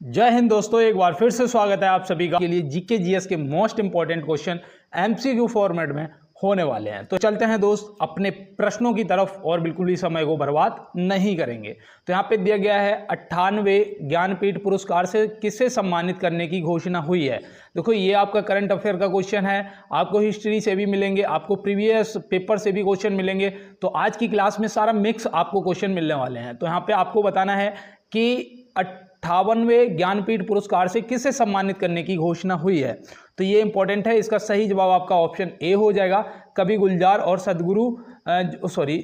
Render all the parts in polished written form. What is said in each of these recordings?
जय हिंद दोस्तों, एक बार फिर से स्वागत है आप सभी का के लिए जीके जीएस के most important question MCQ format में होने वाले हैं। तो चलते हैं दोस्त अपने प्रश्नों की तरफ और बिल्कुल भी समय को बर्बाद नहीं करेंगे। तो यहाँ पे दिया गया है 98वें ज्ञानपीठ पुरस्कार से किसे सम्मानित करने की घोषणा हुई है। देखो ये आपका करंट अफेयर का क्वेश्चन है, आपको हिस्ट्री से भी मिलेंगे, आपको प्रीवियस पेपर से भी क्वेश्चन मिलेंगे। तो आज की क्लास में सारा मिक्स आपको क्वेश्चन मिलने वाले हैं। तो यहाँ पे आपको बताना है कि 58वें ज्ञानपीठ पुरस्कार से किसे सम्मानित करने की घोषणा हुई है। तो ये इंपॉर्टेंट है, इसका सही जवाब आपका ऑप्शन ए हो जाएगा। कवि गुलजार और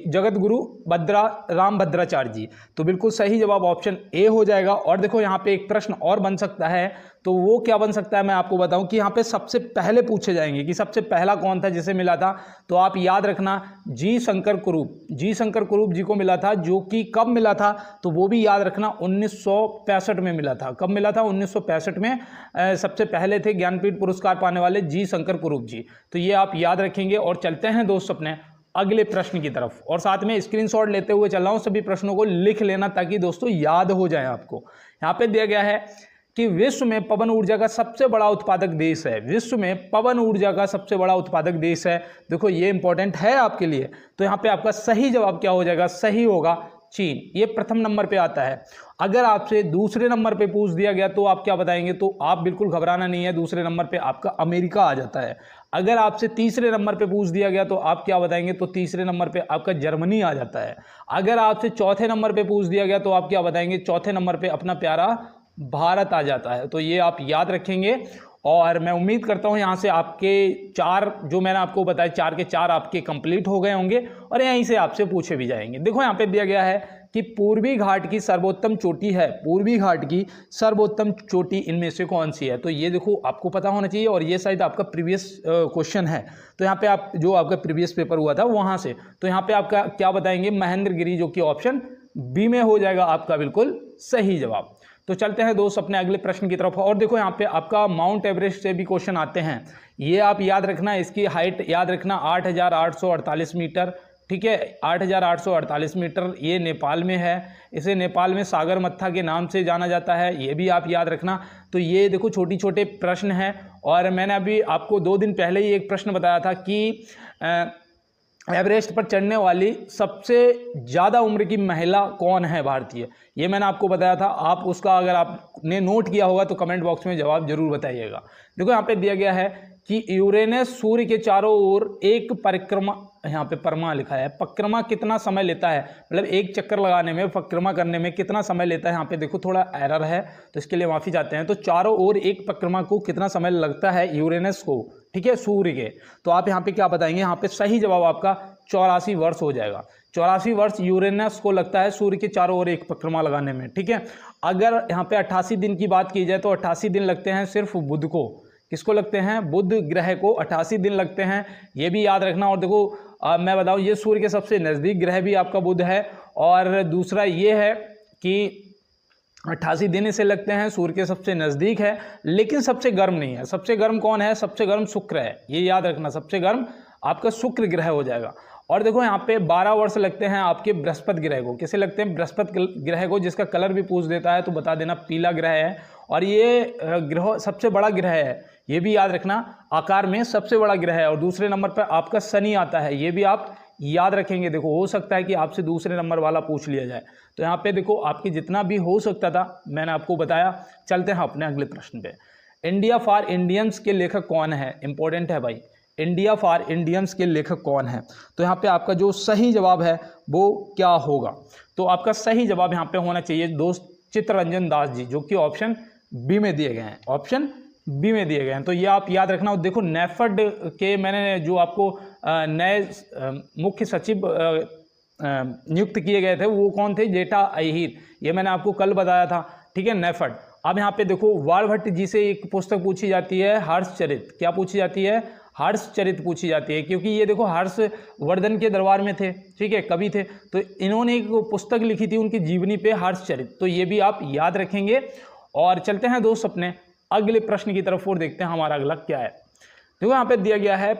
जगत गुरु रामभद्राचार्य जी। तो बिल्कुल सही जवाब ऑप्शन ए हो जाएगा। और देखो यहाँ पे एक प्रश्न और बन सकता है, तो वो क्या बन सकता है मैं आपको बताऊं कि यहाँ पे सबसे पहले पूछे जाएंगे कि सबसे पहला कौन था जिसे मिला था। तो आप याद रखना जी शंकर कुरूप जी को मिला था, जो कि कब मिला था तो वो भी याद रखना 1965 में मिला था। कब मिला था? 1965 में सबसे पहले थे ज्ञानपीठ पुरस्कार पाने वाले जी शंकर कुरूप जी। तो ये आप याद रखेंगे। और चलते हैं दोस्त अपने अगले प्रश्न की तरफ, और साथ में स्क्रीनशॉट लेते हुए चल रहा हूं, सभी प्रश्नों को लिख लेना ताकि दोस्तों याद हो जाए आपको। यहाँ पे दिया गया है कि विश्व में पवन ऊर्जा का सबसे बड़ा उत्पादक देश है। विश्व में पवन ऊर्जा का सबसे बड़ा उत्पादक देश है। देखो ये इंपॉर्टेंट है आपके लिए। तो यहाँ पे आपका सही जवाब क्या हो जाएगा? सही होगा चीन। ये प्रथम नंबर पे आता है। अगर आपसे दूसरे नंबर पे पूछ दिया गया तो आप क्या बताएंगे? तो आप बिल्कुल घबराना नहीं है, दूसरे नंबर पे आपका अमेरिका आ जाता है। अगर आपसे तीसरे नंबर पे पूछ दिया गया तो आप क्या बताएंगे? तो तीसरे नंबर पे आपका जर्मनी आ जाता है। अगर आपसे चौथे नंबर पे पूछ दिया गया तो आप क्या बताएंगे? चौथे नंबर पे अपना प्यारा भारत आ जाता है। तो ये आप याद रखेंगे। और मैं उम्मीद करता हूँ यहाँ से आपके चार, जो मैंने आपको बताया, 4 के 4 आपके कंप्लीट हो गए होंगे और यहीं से आपसे पूछे भी जाएंगे। देखो यहाँ पे दिया गया है कि पूर्वी घाट की सर्वोत्तम चोटी है। पूर्वी घाट की सर्वोत्तम चोटी इनमें से कौन सी है? तो ये देखो आपको पता होना चाहिए, और ये शायद आपका प्रीवियस क्वेश्चन है। तो यहाँ पे आप जो आपका प्रीवियस पेपर हुआ था वहाँ से, तो यहाँ पे आपका क्या बताएंगे? महेंद्रगिरी, जो कि ऑप्शन बी में हो जाएगा आपका बिल्कुल सही जवाब। तो चलते हैं दोस्त अपने अगले प्रश्न की तरफ। और देखो यहाँ पे आपका माउंट एवरेस्ट से भी क्वेश्चन आते हैं। ये आप याद रखना, इसकी हाइट याद रखना 8,848 मीटर। ठीक है, 8,848 मीटर। ये नेपाल में है। इसे नेपाल में सागरमत्था के नाम से जाना जाता है, ये भी आप याद रखना। तो ये देखो छोटे छोटे प्रश्न हैं। और मैंने अभी आपको 2 दिन पहले ही एक प्रश्न बताया था कि एवरेस्ट पर चढ़ने वाली सबसे ज़्यादा उम्र की महिला कौन है भारतीय। ये मैंने आपको बताया था। आप उसका अगर आपने नोट किया होगा तो कमेंट बॉक्स में जवाब जरूर बताइएगा। देखो यहाँ पे दिया गया है कि यूरेनस सूर्य के चारों ओर एक परिक्रमा, यहाँ पे परमा लिखा है, परिक्रमा कितना समय लेता है, मतलब एक चक्कर लगाने में, परिक्रमा करने में कितना समय लेता है। यहाँ पे देखो थोड़ा एरर है तो इसके लिए माफ़ी चाहते हैं। तो चारों ओर एक परिक्रमा को कितना समय लगता है यूरेनस को, ठीक है, सूर्य के। तो आप यहाँ पे क्या बताएंगे? यहाँ पे सही जवाब आपका 84 वर्ष हो जाएगा। 84 वर्ष यूरेनस को लगता है सूर्य के चारों ओर एक परिक्रमा लगाने में। ठीक है, अगर यहाँ पे 88 दिन की बात की जाए तो 88 दिन लगते हैं सिर्फ बुध को। किसको लगते हैं? बुध ग्रह को 88 दिन लगते हैं, ये भी याद रखना। और देखो मैं बताऊं, ये सूर्य के सबसे नज़दीक ग्रह भी आपका बुध है। और दूसरा ये है कि 88 दिन इसे लगते हैं, सूर्य के सबसे नज़दीक है, लेकिन सबसे गर्म नहीं है। सबसे गर्म कौन है? सबसे गर्म शुक्र है, ये याद रखना। सबसे गर्म आपका शुक्र ग्रह हो जाएगा। और देखो यहाँ पे 12 वर्ष लगते हैं आपके बृहस्पति ग्रह को। किसे लगते हैं? बृहस्पति ग्रह को, जिसका कलर भी पूछ देता है तो बता देना पीला ग्रह है। और ये ग्रह सबसे बड़ा ग्रह है, ये भी याद रखना, आकार में सबसे बड़ा ग्रह है। और दूसरे नंबर पर आपका शनि आता है, ये भी आप याद रखेंगे। देखो हो सकता है कि आपसे दूसरे नंबर वाला पूछ लिया जाए। तो यहाँ पे देखो आपकी जितना भी हो सकता था मैंने आपको बताया। चलते हैं अपने अगले प्रश्न पे। इंडिया फॉर इंडियंस के लेखक कौन है? इंपॉर्टेंट है भाई, इंडिया फॉर इंडियंस के लेखक कौन है। तो यहाँ पे आपका जो सही जवाब है वो क्या होगा? तो आपका सही जवाब यहाँ पे होना चाहिए दोस्त चित्तरंजन दास जी, जो कि ऑप्शन बी में दिए गए हैं। ऑप्शन बी में दिए गए हैं। तो ये आप याद रखना। और देखो नेफेड के मैंने जो आपको नए मुख्य सचिव नियुक्त किए गए थे वो कौन थे? जेठा अहिर, ये मैंने आपको कल बताया था। ठीक है, नेफेड। अब यहाँ पे देखो वालभट्ट जी से एक पुस्तक पूछी जाती है, हर्षचरित। क्या पूछी जाती है? हर्षचरित पूछी जाती है, क्योंकि ये देखो हर्षवर्धन के दरबार में थे, ठीक है, कवि थे। तो इन्होंने एक पुस्तक लिखी थी उनकी जीवनी पे, हर्षचरित। तो ये भी आप याद रखेंगे। और चलते हैं दोस्त अपने अगले प्रश्न की तरफ और देखते हैं हमारा अगला क्या है। देखो यहाँ पे दिया गया है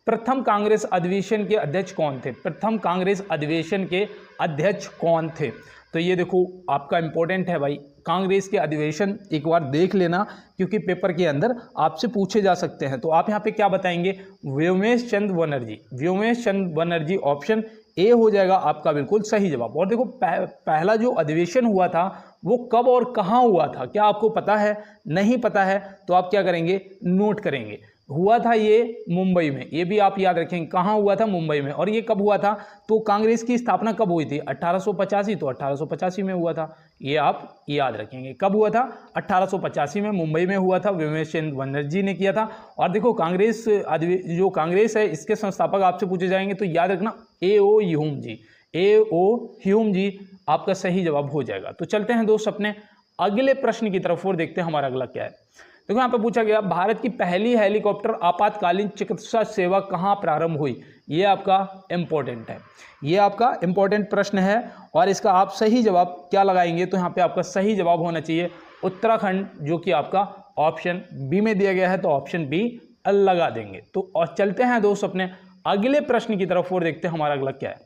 प्रथम कांग्रेस अधिवेशन के अध्यक्ष कौन थे? प्रथम कांग्रेस अधिवेशन के अध्यक्ष कौन थे? तो ये देखो आपका इंपॉर्टेंट है भाई, कांग्रेस के अधिवेशन एक बार देख लेना, क्योंकि पेपर के अंदर आपसे पूछे जा सकते हैं। तो आप यहाँ पे क्या बताएंगे, व्योमेश चंद्र बनर्जी। व्योमेश चंद्र बनर्जी ऑप्शन ए हो जाएगा आपका बिल्कुल सही जवाब। और देखो पहला जो अधिवेशन हुआ था वो कब और कहाँ हुआ था, क्या आपको पता है? नहीं पता है तो आप क्या करेंगे, नोट करेंगे। हुआ था ये मुंबई में, ये भी आप याद रखेंगे, कहाँ हुआ था, मुंबई में। और ये कब हुआ था, तो कांग्रेस की स्थापना कब हुई थी, 1885, तो 1885 में हुआ था, ये आप याद रखेंगे। कब हुआ था, 1885 में मुंबई में हुआ था, व्योमेश चंद्र बनर्जी ने किया था। और देखो कांग्रेस जो कांग्रेस है इसके संस्थापक आपसे पूछे जाएंगे तो याद रखना A.O. ह्यूम जी। A.O. ह्यूम जी आपका सही जवाब हो जाएगा। तो चलते हैं दोस्त अपने अगले प्रश्न की तरफ और देखते हैं हमारा अगला क्या है। देखो यहाँ पे पूछा गया, भारत की पहली हेलीकॉप्टर आपातकालीन चिकित्सा सेवा कहाँ प्रारंभ हुई। ये आपका इंपॉर्टेंट है, ये आपका इंपॉर्टेंट प्रश्न है। और इसका आप सही जवाब क्या लगाएंगे, तो यहाँ पे आपका सही जवाब होना चाहिए उत्तराखंड, जो कि आपका ऑप्शन बी में दिया गया है, तो ऑप्शन बी लगा देंगे। तो और चलते हैं दोस्त अपने अगले प्रश्न की तरफ और देखते हैं हमारा अगला क्या है।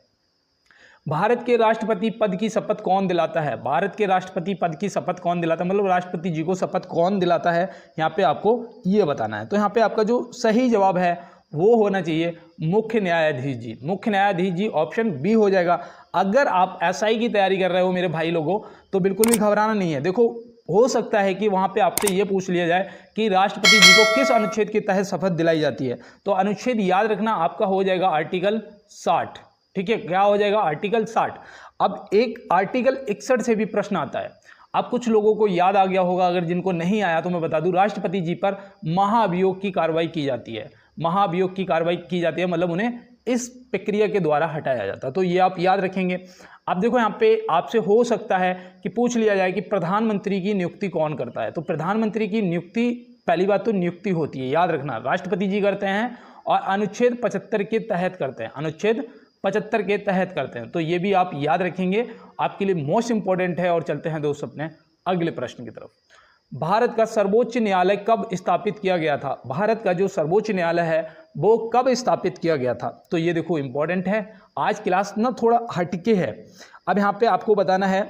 भारत के राष्ट्रपति पद की शपथ कौन दिलाता है। भारत के राष्ट्रपति पद की शपथ कौन दिलाता है, मतलब राष्ट्रपति जी को शपथ कौन दिलाता है, यहाँ पे आपको ये बताना है। तो यहाँ पे आपका जो सही जवाब है वो होना चाहिए मुख्य न्यायाधीश जी। मुख्य न्यायाधीश जी ऑप्शन बी हो जाएगा। अगर आप एसआई की तैयारी कर रहे हो मेरे भाई लोगों, तो बिल्कुल भी घबराना नहीं है। देखो हो सकता है कि वहाँ पे आपसे ये पूछ लिया जाए कि राष्ट्रपति जी को किस अनुच्छेद के तहत शपथ दिलाई जाती है, तो अनुच्छेद याद रखना आपका हो जाएगा आर्टिकल 60। ठीक है, क्या हो जाएगा, आर्टिकल 60। अब एक आर्टिकल 61 से भी प्रश्न आता है। अब कुछ लोगों को याद आ गया होगा, अगर जिनको नहीं आया तो मैं बता दूं, राष्ट्रपति जी पर महाभियोग की कार्रवाई की जाती है। महाभियोग की कार्रवाई की जाती है, मतलब उन्हें इस प्रक्रिया के द्वारा हटाया जाता है। तो ये आप याद रखेंगे। अब देखो यहाँ पे आपसे हो सकता है कि पूछ लिया जाए कि प्रधानमंत्री की नियुक्ति कौन करता है। तो प्रधानमंत्री की नियुक्ति, पहली बात तो नियुक्ति होती है, याद रखना राष्ट्रपति जी करते हैं और अनुच्छेद 75 के तहत करते हैं, अनुच्छेद 75 के तहत करते हैं। तो ये भी आप याद रखेंगे, आपके लिए मोस्ट इंपॉर्टेंट है। और चलते हैं दोस्त अपने अगले प्रश्न की तरफ। भारत का सर्वोच्च न्यायालय कब स्थापित किया गया था। भारत का जो सर्वोच्च न्यायालय है वो कब स्थापित किया गया था, तो ये देखो इंपॉर्टेंट है। आज क्लास ना थोड़ा हटके है। अब यहाँ पे आपको बताना है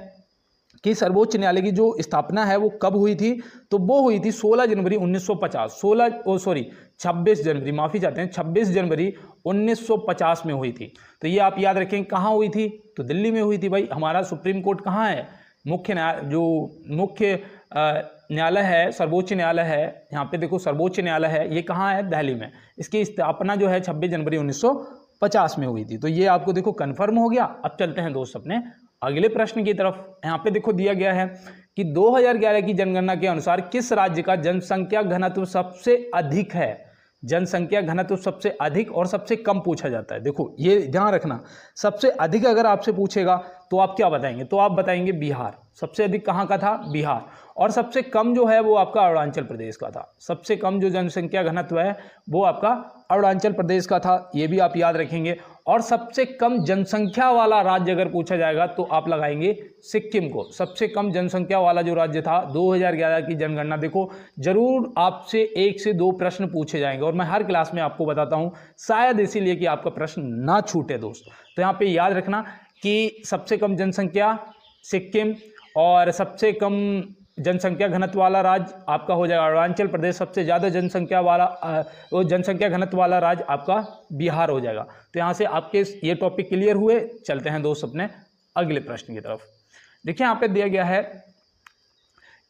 कि सर्वोच्च न्यायालय की जो स्थापना है वो कब हुई थी, तो वो हुई थी 16 जनवरी 1950, 26 जनवरी, माफ़ी चाहते हैं, 26 जनवरी 1950 में हुई थी। तो ये आप याद रखें, कहाँ हुई थी, तो दिल्ली में हुई थी भाई। हमारा सुप्रीम कोर्ट कहाँ है, मुख्य न्यायालय है, सर्वोच्च न्यायालय है। यहाँ पे देखो सर्वोच्च न्यायालय है, ये कहाँ है, दिल्ली में। इसकी स्थापना जो है 26 जनवरी 1950 में हुई थी। तो ये आपको देखो कन्फर्म हो गया। अब चलते हैं दोस्त अपने अगले प्रश्न की तरफ। यहाँ पे देखो दिया गया है कि 2011 की जनगणना के अनुसार किस राज्य का जनसंख्या घनत्व सबसे अधिक है। जनसंख्या घनत्व सबसे अधिक और सबसे कम पूछा जाता है। देखो ये ध्यान रखना, सबसे अधिक अगर आपसे पूछेगा तो आप क्या बताएंगे, तो आप बताएंगे बिहार। सबसे अधिक कहाँ का था, बिहार। और सबसे कम जो है वो आपका अरुणाचल प्रदेश का था। सबसे कम जो जनसंख्या घनत्व है वो आपका अरुणाचल प्रदेश का था, ये भी आप याद रखेंगे। और सबसे कम जनसंख्या वाला राज्य अगर पूछा जाएगा तो आप लगाएंगे सिक्किम को। सबसे कम जनसंख्या वाला जो राज्य था 2011 की जनगणना, देखो जरूर आपसे 1 से 2 प्रश्न पूछे जाएंगे और मैं हर क्लास में आपको बताता हूं, शायद इसीलिए कि आपका प्रश्न ना छूटे दोस्त। तो यहाँ पे याद रखना कि सबसे कम जनसंख्या सिक्किम और सबसे कम जनसंख्या घनत्व वाला राज्य आपका हो जाएगा अरुणाचल प्रदेश। सबसे ज़्यादा जनसंख्या घनत्व वाला राज्य आपका बिहार हो जाएगा। तो यहाँ से आपके ये टॉपिक क्लियर हुए। चलते हैं दोस्त अपने अगले प्रश्न की तरफ। देखिए यहाँ पे दिया गया है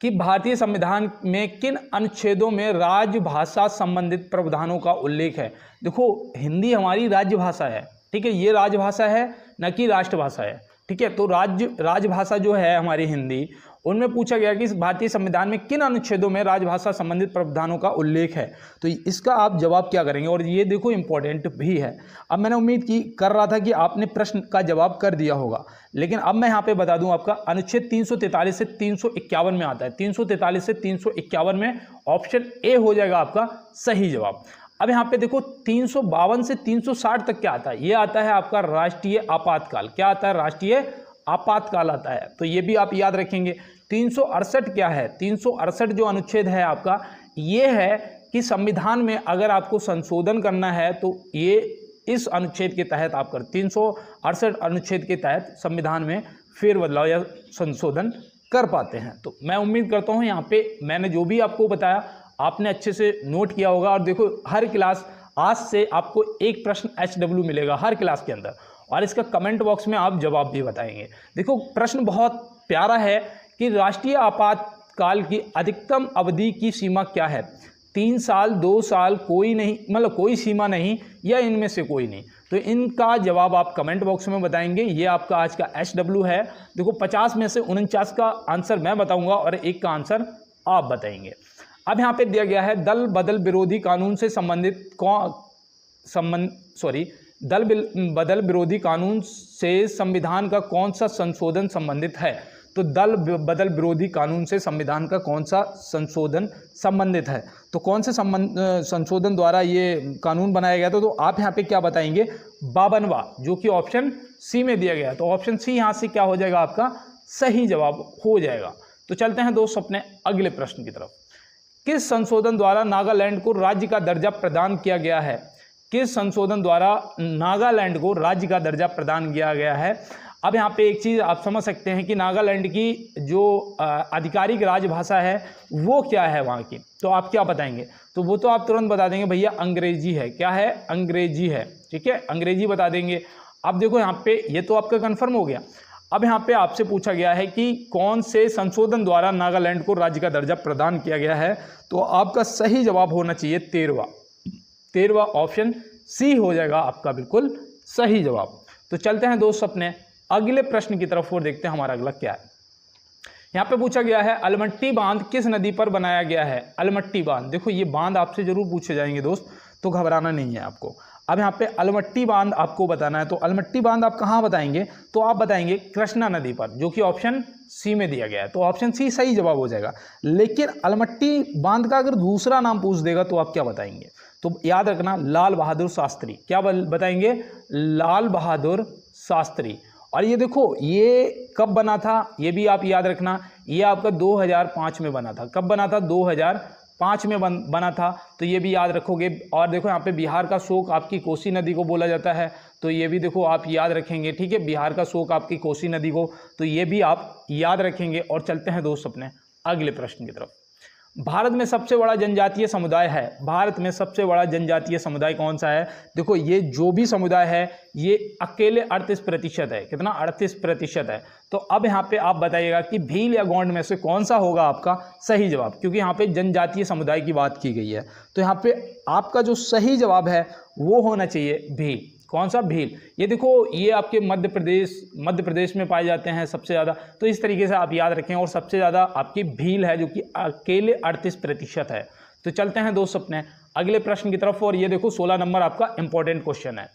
कि भारतीय संविधान में किन अनुच्छेदों में राजभाषा संबंधित प्रावधानों का उल्लेख है। देखो हिंदी हमारी राजभाषा है, ठीक है, ये राजभाषा है न कि राष्ट्रभाषा है, ठीक है। तो राजभाषा जो है हमारी हिंदी, उनमें पूछा गया कि भारतीय संविधान में किन अनुच्छेदों में राजभाषा संबंधित प्रावधानों का उल्लेख है। तो इसका आप जवाब क्या करेंगे, और ये देखो इंपॉर्टेंट भी है। अब मैंने उम्मीद कर रहा था कि आपने प्रश्न का जवाब कर दिया होगा, लेकिन अब मैं यहाँ पे बता दूं, आपका अनुच्छेद 343 से 351 में आता है। 343 से 351 में ऑप्शन ए हो जाएगा आपका सही जवाब। अब यहाँ पे देखो 352 से 360 तक क्या आता है, ये आता है आपका राष्ट्रीय आपातकाल। क्या आता है, राष्ट्रीय आपातकाल आता है। तो ये भी आप याद रखेंगे। 368 क्या है, 368 जो अनुच्छेद है आपका, ये है कि संविधान में अगर आपको संशोधन करना है तो ये इस अनुच्छेद के तहत आप कर 368 अनुच्छेद के तहत संविधान में फेरबदलाव या संशोधन कर पाते हैं। तो मैं उम्मीद करता हूँ यहाँ पे मैंने जो भी आपको बताया आपने अच्छे से नोट किया होगा। और देखो हर क्लास आज से आपको एक प्रश्न HW मिलेगा हर क्लास के अंदर, और इसका कमेंट बॉक्स में आप जवाब भी बताएंगे। देखो प्रश्न बहुत प्यारा है कि राष्ट्रीय आपातकाल की अधिकतम अवधि की सीमा क्या है? 3 साल, 2 साल, कोई नहीं, मतलब कोई सीमा नहीं, या इनमें से कोई नहीं। तो इनका जवाब आप कमेंट बॉक्स में बताएंगे। ये आपका आज का HW है। देखो 50 में से 49 का आंसर मैं बताऊंगा और एक का आंसर आप बताएंगे। अब यहाँ पे दिया गया है दल बदल विरोधी कानून से संबंधित दल बदल विरोधी कानून से संविधान का कौन सा संशोधन संबंधित है? तो दल बदल विरोधी कानून से संविधान का कौन सा संशोधन संबंधित है? तो कौन से संशोधन द्वारा ये कानून बनाया गया था? तो आप यहाँ पे क्या बताएंगे? 52वां, जो कि ऑप्शन सी में दिया गया है। तो ऑप्शन सी यहाँ से क्या हो जाएगा? आपका सही जवाब हो जाएगा। तो चलते हैं दोस्त अपने अगले प्रश्न की तरफ। किस संशोधन द्वारा नागालैंड को राज्य का दर्जा प्रदान किया गया है? किस संशोधन द्वारा नागालैंड को राज्य का दर्जा प्रदान किया गया है? अब यहाँ पे एक चीज़ आप समझ सकते हैं कि नागालैंड की जो आधिकारिक राजभाषा है वो क्या है वहाँ की। तो आप क्या बताएंगे? तो वो तो आप तुरंत बता देंगे भैया अंग्रेजी है। क्या है? अंग्रेजी है। ठीक है, अंग्रेजी बता देंगे। अब देखो यहाँ पे ये तो आपका कन्फर्म हो गया। अब यहाँ पे आपसे पूछा गया है कि कौन से संशोधन द्वारा नागालैंड को राज्य का दर्जा प्रदान किया गया है? तो आपका सही जवाब होना चाहिए 13वां ऑप्शन सी हो जाएगा आपका बिल्कुल सही जवाब। तो चलते हैं दोस्त अपने अगले प्रश्न की तरफ और देखते हैं हमारा अगला क्या है। यहाँ पे पूछा गया है अलमट्टी बांध किस नदी पर बनाया गया है? अलमट्टी बांध, देखो ये बांध आपसे जरूर पूछे जाएंगे दोस्त, तो घबराना नहीं है आपको। अब यहाँ पे अलमट्टी बांध आपको बताना है। तो अलमट्टी बांध आप कहाँ बताएंगे? तो आप बताएंगे कृष्णा नदी पर, जो कि ऑप्शन सी में दिया गया है। तो ऑप्शन सी सही जवाब हो जाएगा। लेकिन अलमट्टी बांध का अगर दूसरा नाम पूछ देगा तो आप क्या बताएंगे? तो याद रखना लाल बहादुर शास्त्री। क्या बताएंगे? लाल बहादुर शास्त्री। और ये देखो ये कब बना था ये भी आप याद रखना, ये आपका 2005 में बना था। कब बना था? 2005 में बना था। तो ये भी याद रखोगे। और देखो यहाँ पे बिहार का शोक आपकी कोसी नदी को बोला जाता है, तो ये भी देखो आप याद रखेंगे। ठीक है, बिहार का शोक आपकी कोसी नदी को, तो ये भी आप याद रखेंगे। और चलते हैं दोस्त अपने अगले प्रश्न की तरफ। भारत में सबसे बड़ा जनजातीय समुदाय है। भारत में सबसे बड़ा जनजातीय समुदाय कौन सा है? देखो ये जो भी समुदाय है ये अकेले 38% है। कितना? 38% है। तो अब यहाँ पे आप बताइएगा कि भील या गोंड में से कौन सा होगा आपका सही जवाब, क्योंकि यहाँ पे जनजातीय समुदाय की बात की गई है। तो यहाँ पे आपका जो सही जवाब है वो होना चाहिए भील। कौन सा? भील। ये देखो ये आपके मध्य प्रदेश में पाए जाते हैं सबसे ज़्यादा। तो इस तरीके से आप याद रखें। और सबसे ज़्यादा आपकी भील है, जो कि अकेले 38% है। तो चलते हैं दोस्त अपने अगले प्रश्न की तरफ। और ये देखो 16 नंबर आपका इंपॉर्टेंट क्वेश्चन है।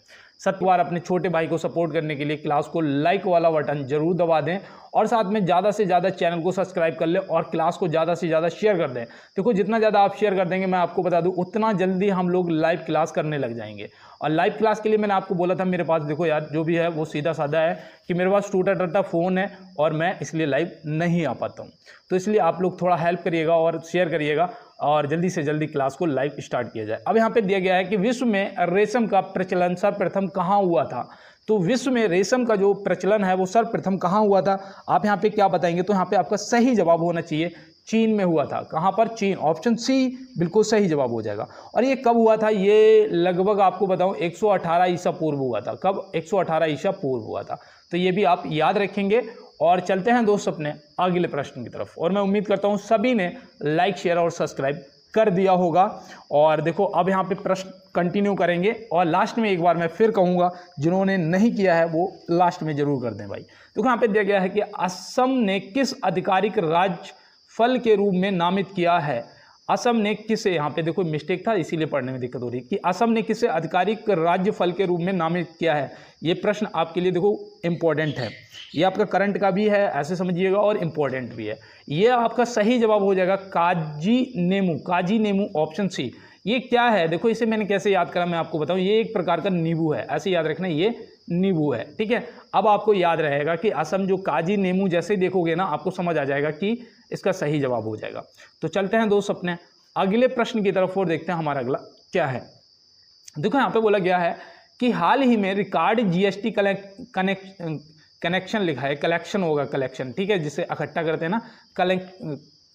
बार अपने छोटे भाई को सपोर्ट करने के लिए क्लास को लाइक वाला बटन जरूर दबा दें, और साथ में ज़्यादा से ज़्यादा चैनल को सब्सक्राइब कर लें, और क्लास को ज़्यादा से ज़्यादा शेयर कर दें। देखो जितना ज़्यादा आप शेयर कर देंगे, मैं आपको बता दूं, उतना जल्दी हम लोग लाइव क्लास करने लग जाएंगे। और लाइव क्लास के लिए मैंने आपको बोला था मेरे पास देखो यार जो भी है वो सीधा साधा है कि मेरे पास टूटा टूटा फ़ोन है और मैं इसलिए लाइव नहीं आ पाता हूँ। तो इसलिए आप लोग थोड़ा हेल्प करिएगा और शेयर करिएगा, और जल्दी से जल्दी क्लास को लाइव स्टार्ट किया जाए। अब यहाँ पे दिया गया है कि विश्व में रेशम का प्रचलन सर्वप्रथम कहाँ हुआ था? तो विश्व में रेशम का जो प्रचलन है वो सर्वप्रथम कहाँ हुआ था? आप यहाँ पे क्या बताएंगे? तो यहाँ पे आपका सही जवाब होना चाहिए चीन में हुआ था। कहाँ पर? चीन। ऑप्शन सी बिल्कुल सही जवाब हो जाएगा। और ये कब हुआ था? ये लगभग आपको बताऊं 118 ईसा पूर्व हुआ था। कब? 118 ईसा पूर्व हुआ था। तो ये भी आप याद रखेंगे। और चलते हैं दोस्त अपने अगले प्रश्न की तरफ। और मैं उम्मीद करता हूँ सभी ने लाइक शेयर और सब्सक्राइब कर दिया होगा। और देखो अब यहाँ पे प्रश्न कंटिन्यू करेंगे, और लास्ट में एक बार मैं फिर कहूँगा जिन्होंने नहीं किया है वो लास्ट में जरूर कर दें भाई। देखो यहाँ पे दिया गया है कि असम ने किस आधिकारिक राज्य फल के रूप में नामित किया है? असम ने किसे, यहाँ पे देखो मिस्टेक था इसीलिए पढ़ने में दिक्कत हो रही है, कि असम ने किसे आधिकारिक राज्य फल के रूप में नामित किया है? ये प्रश्न आपके लिए देखो इंपॉर्टेंट है। ये आपका करंट का भी है, ऐसे समझिएगा, और इम्पोर्टेंट भी है। ये आपका सही जवाब हो जाएगा काजी नेमू ऑप्शन सी। ये क्या है? देखो इसे मैंने कैसे याद करा मैं आपको बताऊं। ये एक प्रकार का नींबू है, ऐसे याद रखना, ये नींबू है। ठीक है, अब आपको याद रहेगा कि असम जो काजी नेमू जैसे देखोगे ना आपको समझ आ जाएगा कि इसका सही जवाब हो जाएगा। तो चलते हैं दोस्त अपने अगले प्रश्न की तरफ और देखते हैं हमारा अगला क्या है। देखो यहाँ पे बोला गया है कि हाल ही में रिकॉर्ड जीएसटी कनेक्शन लिखा है, कलेक्शन होगा, कलेक्शन, ठीक है, जिसे इकट्ठा करते हैं ना,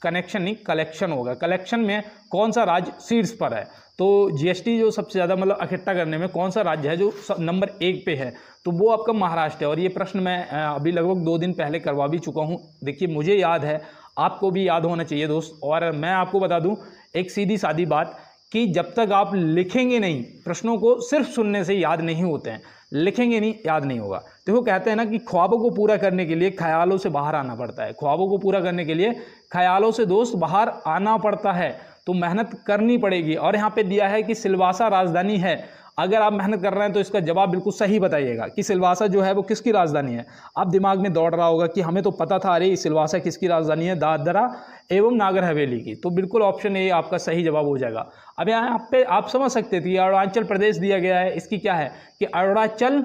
कनेक्शन नहीं, कलेक्शन होगा। कलेक्शन में कौन सा राज्य शीर्ष पर है? तो जीएसटी जो सबसे ज़्यादा मतलब इकट्ठा करने में कौन सा राज्य है जो नंबर 1 पे है? तो वो आपका महाराष्ट्र है। और ये प्रश्न मैं अभी लगभग 2 दिन पहले करवा भी चुका हूँ। देखिए मुझे याद है, आपको भी याद होना चाहिए दोस्त। और मैं आपको बता दूँ एक सीधी सादी बात कि जब तक आप लिखेंगे नहीं, प्रश्नों को सिर्फ सुनने से याद नहीं होते हैं, लिखेंगे नहीं याद नहीं होगा। देखो कहते हैं ना कि ख्वाबों को पूरा करने के लिए ख्यालों से बाहर आना पड़ता है। ख्वाबों को पूरा करने के लिए ख्यालों से दोस्त बाहर आना पड़ता है, तो मेहनत करनी पड़ेगी। और यहाँ पे दिया है कि सिलवासा राजधानी है। अगर आप मेहनत कर रहे हैं तो इसका जवाब बिल्कुल सही बताइएगा कि सिलवासा जो है वो किसकी राजधानी है। आप दिमाग में दौड़ रहा होगा कि हमें तो पता था, अरे सिलवासा किसकी राजधानी है? दादरा एवं नागर हवेली की। तो बिल्कुल ऑप्शन ए आपका सही जवाब हो जाएगा। अब यहाँ पे आप समझ सकते थे, अरुणाचल प्रदेश दिया गया है, इसकी क्या है कि अरुणाचल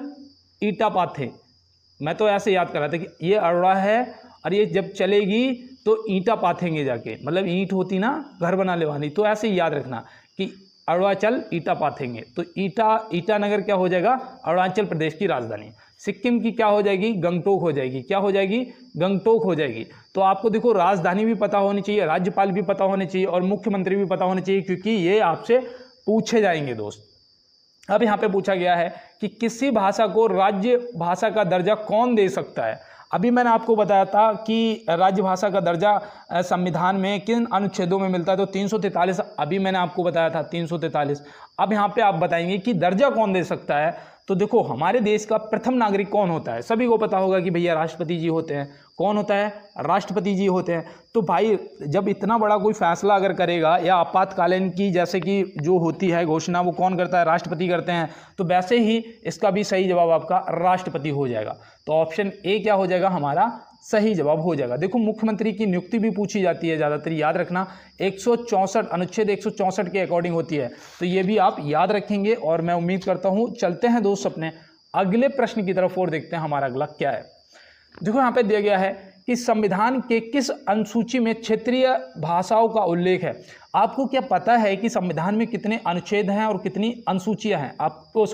ईटापाथे। मैं तो ऐसे याद कर रहा था कि ये अरुणा है और ये जब चलेगी तो ईंटा पाथेंगे जाके, मतलब ईंट होती ना घर बनाने वाली, तो ऐसे ही याद रखना कि अरुणाचल ईटा पाथेंगे। तो ईटानगर क्या हो जाएगा? अरुणाचल प्रदेश की राजधानी। सिक्किम की क्या हो जाएगी? गंगटोक हो जाएगी। क्या हो जाएगी? गंगटोक हो जाएगी। तो आपको देखो राजधानी भी पता होनी चाहिए, राज्यपाल भी पता होने चाहिए और मुख्यमंत्री भी पता होने चाहिए, क्योंकि ये आपसे पूछे जाएंगे दोस्त। अब यहाँ पे पूछा गया है कि किसी भाषा को राज्य भाषा का दर्जा कौन दे सकता है? अभी मैंने आपको बताया था कि राज्य भाषा का दर्जा संविधान में किन अनुच्छेदों में मिलता है, तो 343। अभी मैंने आपको बताया था 343। अब यहाँ पे आप बताएंगे कि दर्जा कौन दे सकता है। तो देखो हमारे देश का प्रथम नागरिक कौन होता है? सभी को पता होगा कि भैया राष्ट्रपति जी होते हैं। कौन होता है? राष्ट्रपति जी होते हैं। तो भाई जब इतना बड़ा कोई फैसला अगर करेगा या आपातकालीन की जैसे कि जो होती है घोषणा, वो कौन करता है? राष्ट्रपति करते हैं। तो वैसे ही इसका भी सही जवाब आपका राष्ट्रपति हो जाएगा। तो ऑप्शन ए क्या हो जाएगा? हमारा सही जवाब हो जाएगा। देखो मुख्यमंत्री की नियुक्ति भी पूछी जाती है ज़्यादातर, याद रखना 164 अनुच्छेद 164 के अकॉर्डिंग होती है। तो ये भी आप याद रखेंगे और मैं उम्मीद करता हूँ। चलते हैं दोस्त अपने अगले प्रश्न की तरफ और देखते हैं हमारा अगला क्या है। देखो यहाँ पे दिया गया है कि संविधान के किस अनुसूची में क्षेत्रीय भाषाओं का उल्लेख है? आपको क्या पता है कि संविधान में कितने अनुच्छेद हैं और कितनी अनुसूचियां हैं? आपको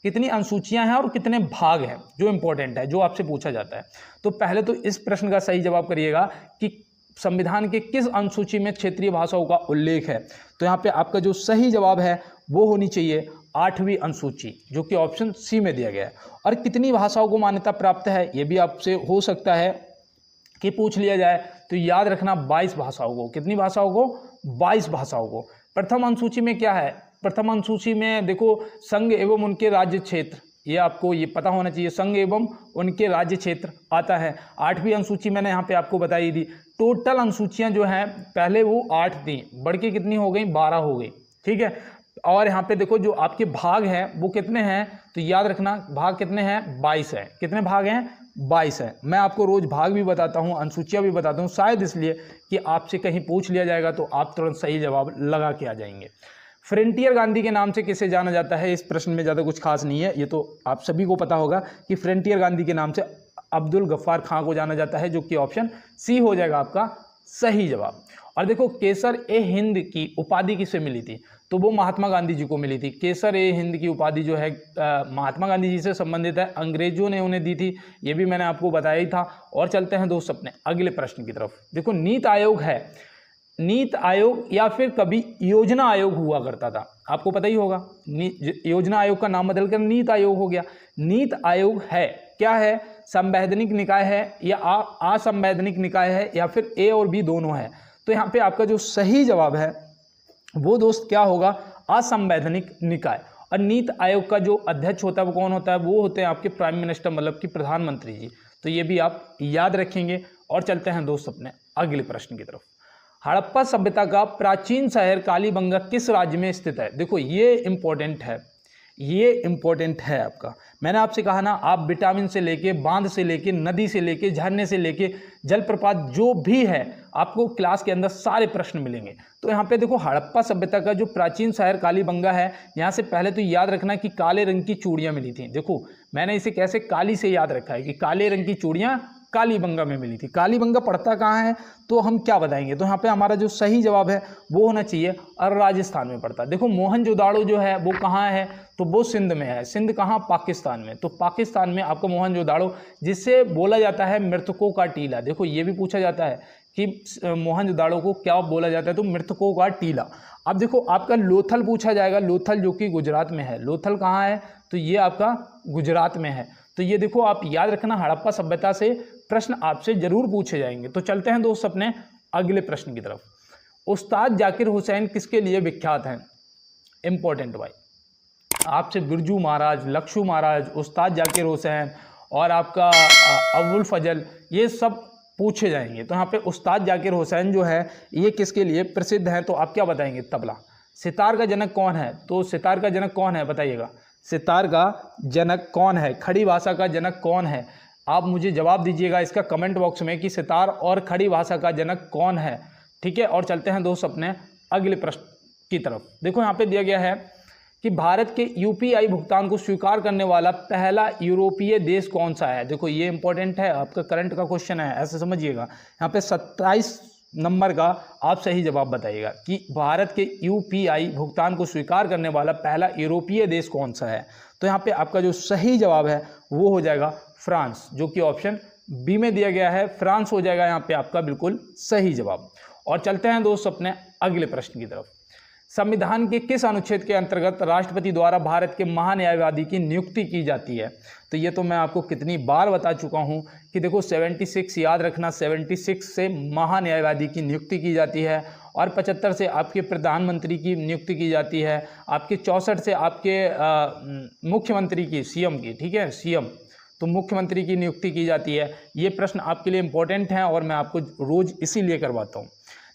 कितनी अनुसूचियां हैं और कितने भाग हैं, जो इंपॉर्टेंट है, जो आपसे पूछा जाता है। तो पहले तो इस प्रश्न का सही जवाब करिएगा कि संविधान के किस अनुसूची में क्षेत्रीय भाषाओं का उल्लेख है। तो यहाँ पे आपका जो सही जवाब है वो होनी चाहिए 8वीं अनुसूची, जो कि ऑप्शन सी में दिया गया है। और कितनी भाषाओं को मान्यता प्राप्त है, ये भी आपसे हो सकता है कि पूछ लिया जाए। तो याद रखना 22 भाषाओं को। कितनी भाषाओं को? 22 भाषाओं को। प्रथम अनुसूची में क्या है? प्रथम अनुसूची में देखो संघ एवं उनके राज्य क्षेत्र, ये आपको ये पता होना चाहिए, संघ एवं उनके राज्य क्षेत्र आता है। 8वीं अनुसूची मैंने यहाँ पे आपको बताई थी। टोटल अनुसूचियाँ जो हैं पहले वो 8 थी, बढ़ के कितनी हो गई? 12 हो गई, ठीक है। और यहाँ पे देखो जो आपके भाग हैं वो कितने हैं? तो याद रखना भाग कितने हैं? 22 है। कितने भाग हैं? 22 है। मैं आपको रोज भाग भी बताता हूँ, अनुसूचियाँ भी बताता हूँ, शायद इसलिए कि आपसे कहीं पूछ लिया जाएगा तो आप तुरंत सही जवाब लगा के आ जाएंगे। फ्रंटियर गांधी के नाम से किसे जाना जाता है? इस प्रश्न में ज़्यादा कुछ खास नहीं है, ये तो आप सभी को पता होगा कि फ्रंटियर गांधी के नाम से अब्दुल गफ्फार खां को जाना जाता है, जो कि ऑप्शन सी हो जाएगा आपका सही जवाब। और देखो केसर ए हिंद की उपाधि किसे मिली थी? तो वो महात्मा गांधी जी को मिली थी। केसर ए हिंद की उपाधि जो है महात्मा गांधी जी से संबंधित है, अंग्रेजों ने उन्हें दी थी, ये भी मैंने आपको बताया ही था। और चलते हैं दोस्त अपने अगले प्रश्न की तरफ। देखो नीति आयोग है, नीति आयोग या फिर कभी योजना आयोग हुआ करता था, आपको पता ही होगा। योजना आयोग का नाम बदलकर नीति आयोग हो गया। नीति आयोग है क्या है? संवैधानिक निकाय है या असंवैधानिक निकाय है या फिर ए और बी दोनों है? तो यहाँ पे आपका जो सही जवाब है वो दोस्त क्या होगा? असंवैधानिक निकाय। और नीति आयोग का जो अध्यक्ष होता है वो कौन होता है? वो होते हैं आपके प्राइम मिनिस्टर, मतलब कि प्रधानमंत्री जी। तो ये भी आप याद रखेंगे। और चलते हैं दोस्त अपने अगले प्रश्न की तरफ। हड़प्पा सभ्यता का प्राचीन शहर कालीबंगा किस राज्य में स्थित है? देखो ये इंपॉर्टेंट है, ये इंपॉर्टेंट है आपका। मैंने आपसे कहा ना, आप विटामिन से लेके, बांध से लेके, नदी से लेके, झरने से लेके, जलप्रपात जो भी है आपको क्लास के अंदर सारे प्रश्न मिलेंगे। तो यहाँ पे देखो हड़प्पा सभ्यता का जो प्राचीन शहर कालीबंगा है, यहाँ से पहले तो याद रखना कि काले रंग की चूड़ियाँ मिली थी। देखो मैंने इसे कैसे काली से याद रखा है कि काले रंग की चूड़ियाँ कालीबंगा में मिली थी। कालीबंगा पड़ता कहाँ है तो हम क्या बताएंगे, तो यहाँ पे हमारा जो सही जवाब है वो होना चाहिए और राजस्थान में पड़ता है। देखो मोहनजोदाड़ो जो है वो कहाँ है, तो वो सिंध में है। सिंध कहाँ, पाकिस्तान में। तो पाकिस्तान में आपका मोहनजोदाड़ो, जिससे बोला जाता है मृतकों का टीला। देखो ये भी पूछा जाता है कि मोहनजोदाड़ो को क्या बोला जाता है, तो मृतकों का टीला। अब देखो आपका लोथल पूछा जाएगा, लोथल जो कि गुजरात में है। लोथल कहाँ है, तो ये आपका गुजरात में है। तो ये देखो आप याद रखना, हड़प्पा सभ्यता से प्रश्न आपसे जरूर पूछे जाएंगे। तो चलते हैं दोस्त अपने अगले प्रश्न की तरफ। उस्ताद जाकिर हुसैन किसके लिए विख्यात हैं? इंपॉर्टेंट भाई, आपसे बिरजू महाराज, लक्षू महाराज, उस्ताद जाकिर हुसैन और आपका अब्बुल फजल, ये सब पूछे जाएंगे। तो यहाँ पे उस्ताद जाकिर हुसैन जो है ये किसके लिए प्रसिद्ध है, तो आप क्या बताएंगे? तबला। सितार का जनक कौन है, तो सितार का जनक कौन है बताइएगा। सितार का जनक कौन है, खड़ी भाषा का जनक कौन है? आप मुझे जवाब दीजिएगा इसका कमेंट बॉक्स में कि सितार और खड़ी भाषा का जनक कौन है। ठीक है, और चलते हैं दोस्त अपने अगले प्रश्न की तरफ। देखो यहाँ पे दिया गया है कि भारत के यूपीआई भुगतान को स्वीकार करने वाला पहला यूरोपीय देश कौन सा है। देखो ये इंपॉर्टेंट है, आपका करंट का क्वेश्चन है, ऐसे समझिएगा। यहाँ पे 27 नंबर का आप सही जवाब बताइएगा कि भारत के यूपीआई भुगतान को स्वीकार करने वाला पहला यूरोपीय देश कौन सा है। तो यहाँ पे आपका जो सही जवाब है वो हो जाएगा फ्रांस, जो कि ऑप्शन बी में दिया गया है। फ्रांस हो जाएगा यहाँ पे आपका बिल्कुल सही जवाब। और चलते हैं दोस्त अपने अगले प्रश्न की तरफ। संविधान के किस अनुच्छेद के अंतर्गत राष्ट्रपति द्वारा भारत के महान्यायवादी की नियुक्ति की जाती है? तो ये तो मैं आपको कितनी बार बता चुका हूँ कि देखो 76 याद रखना, 76 से महान्यायवादी की नियुक्ति की जाती है और 75 से आपके प्रधानमंत्री की नियुक्ति की जाती है, आपके 64 से आपके मुख्यमंत्री की, सीएम की, ठीक है, सीएम, तो मुख्यमंत्री की नियुक्ति की जाती है। ये प्रश्न आपके लिए इंपॉर्टेंट हैं और मैं आपको रोज इसीलिए करवाता हूँ।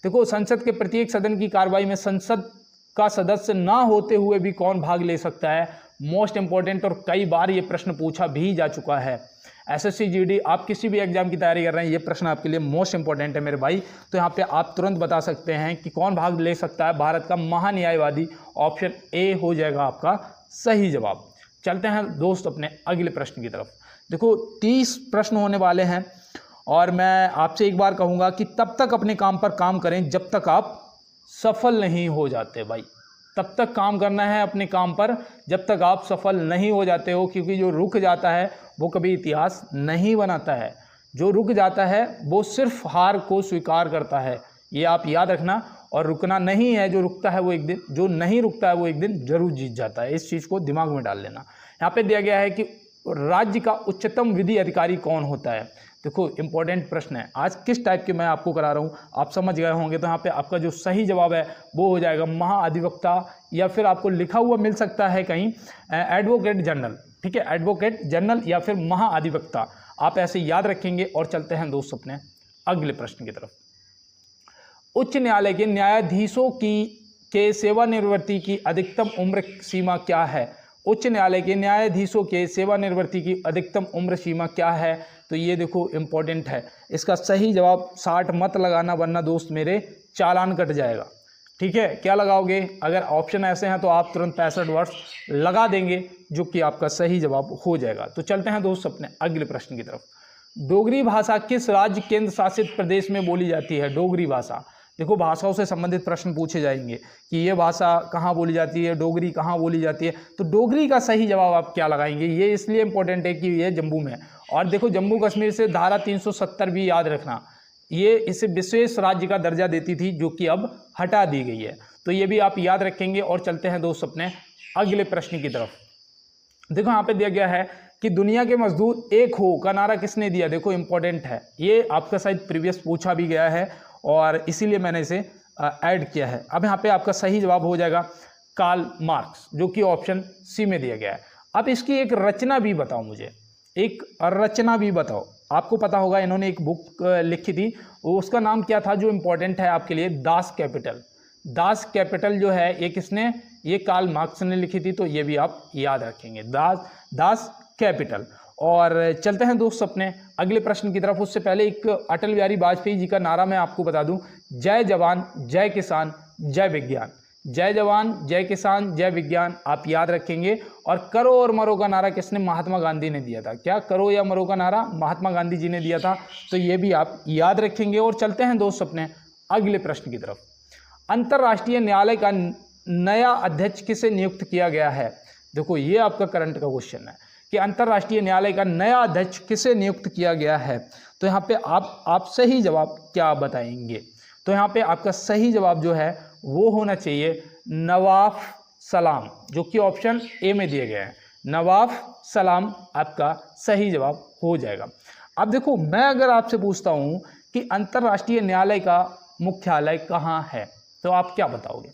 देखो संसद के प्रत्येक सदन की कार्रवाई में संसद का सदस्य ना होते हुए भी कौन भाग ले सकता है? मोस्ट इंपॉर्टेंट, और कई बार ये प्रश्न पूछा भी जा चुका है। एसएससी जीडी, आप किसी भी एग्जाम की तैयारी कर रहे हैं, ये प्रश्न आपके लिए मोस्ट इंपॉर्टेंट है मेरे भाई। तो यहाँ पे आप तुरंत बता सकते हैं कि कौन भाग ले सकता है भारत का महान्यायवादी। ऑप्शन ए हो जाएगा आपका सही जवाब। चलते हैं दोस्त अपने अगले प्रश्न की तरफ। देखो 30 प्रश्न होने वाले हैं और मैं आपसे एक बार कहूँगा कि तब तक अपने काम पर काम करें जब तक आप सफल नहीं हो जाते। भाई तब तक काम करना है अपने काम पर जब तक आप सफल नहीं हो जाते हो, क्योंकि जो रुक जाता है वो कभी इतिहास नहीं बनाता है। जो रुक जाता है वो सिर्फ हार को स्वीकार करता है, ये आप याद रखना। और रुकना नहीं है, जो रुकता है वो एक दिन, जो नहीं रुकता है वो एक दिन जरूर जीत जाता है। इस चीज़ को दिमाग में डाल लेना। यहाँ पे दिया गया है कि राज्य का उच्चतम विधि अधिकारी कौन होता है। देखो इंपॉर्टेंट प्रश्न है, आज किस टाइप के मैं आपको करा रहा हूँ आप समझ गए होंगे। तो यहाँ पे आपका जो सही जवाब है वो हो जाएगा महाअधिवक्ता, या फिर आपको लिखा हुआ मिल सकता है कहीं एडवोकेट जनरल। ठीक है, एडवोकेट जनरल या फिर महाअधिवक्ता, आप ऐसे याद रखेंगे। और चलते हैं दोस्त अपने अगले प्रश्न की तरफ। उच्च न्यायालय के न्यायाधीशों के सेवानिवृत्ति की अधिकतम उम्र सीमा क्या है? उच्च न्यायालय के न्यायाधीशों के सेवानिवृत्ति की अधिकतम उम्र सीमा क्या है? तो ये देखो इंपॉर्टेंट है, इसका सही जवाब 60 मत लगाना, वरना दोस्त मेरे चालान कट जाएगा। ठीक है, क्या लगाओगे? अगर ऑप्शन ऐसे हैं तो आप तुरंत 65 वर्ष लगा देंगे, जो कि आपका सही जवाब हो जाएगा। तो चलते हैं दोस्त अपने अगले प्रश्न की तरफ। डोगरी भाषा किस राज्य केंद्र शासित प्रदेश में बोली जाती है? डोगरी भाषा, देखो भाषाओं से संबंधित प्रश्न पूछे जाएंगे कि ये भाषा कहाँ बोली जाती है, डोगरी कहाँ बोली जाती है। तो डोगरी का सही जवाब आप क्या लगाएंगे? ये इसलिए इंपॉर्टेंट है कि ये जम्मू में है। और देखो जम्मू कश्मीर से धारा 370 भी याद रखना, ये इसे विशेष राज्य का दर्जा देती थी, जो कि अब हटा दी गई है। तो ये भी आप याद रखेंगे। और चलते हैं दोस्त अपने अगले प्रश्न की तरफ। देखो यहाँ पे दिया गया है कि दुनिया के मजदूर एक हो का नारा किसने दिया? देखो इंपॉर्टेंट है, ये आपका शायद प्रीवियस पूछा भी गया है और इसीलिए मैंने इसे ऐड किया है। अब यहाँ पे आपका सही जवाब हो जाएगा कार्ल मार्क्स, जो कि ऑप्शन सी में दिया गया है। अब इसकी एक रचना भी बताओ मुझे, एक रचना भी बताओ। आपको पता होगा इन्होंने एक बुक लिखी थी, उसका नाम क्या था जो इम्पोर्टेंट है आपके लिए? Das Kapital. दास कैपिटल जो है ये किसने? ये कार्ल मार्क्स ने लिखी थी। तो ये भी आप याद रखेंगे, दास कैपिटल। और चलते हैं दोस्त अपने अगले प्रश्न की तरफ। उससे पहले एक अटल बिहारी वाजपेयी जी का नारा मैं आपको बता दूं, जय जवान जय किसान जय विज्ञान। जय जवान, जय किसान, जय विज्ञान आप याद रखेंगे। और करो और मरो का नारा किसने? महात्मा गांधी ने दिया था। क्या करो या मरो का नारा महात्मा गांधी जी ने दिया था, तो ये भी आप याद रखेंगे। और चलते हैं दोस्त अपने अगले प्रश्न की तरफ। अंतर्राष्ट्रीय न्यायालय का नया अध्यक्ष किसे नियुक्त किया गया है? देखो ये आपका करंट का क्वेश्चन है कि अंतर्राष्ट्रीय न्यायालय का नया अध्यक्ष किसे नियुक्त किया गया है। तो यहाँ पे आप सही जवाब क्या बताएंगे? तो यहाँ पे आपका सही जवाब जो है वो होना चाहिए नवाफ सलाम, जो कि ऑप्शन ए में दिए गए हैं। नवाफ सलाम आपका सही जवाब हो जाएगा। अब देखो मैं अगर आपसे पूछता हूँ कि अंतर्राष्ट्रीय न्यायालय का मुख्यालय कहाँ है, तो आप क्या बताओगे?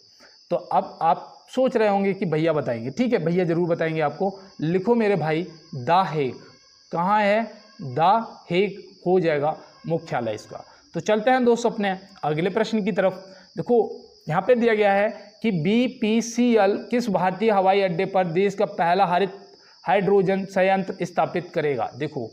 तो अब आप सोच रहे होंगे कि भैया बताएंगे। ठीक है, भैया जरूर बताएंगे आपको। लिखो मेरे भाई, द हेग। कहाँ है? द हेग हो जाएगा मुख्यालय इसका। तो चलते हैं दोस्त अपने अगले प्रश्न की तरफ। देखो यहाँ पे दिया गया है कि BPCL किस भारतीय हवाई अड्डे पर देश का पहला हरित हाइड्रोजन संयंत्र स्थापित करेगा? देखो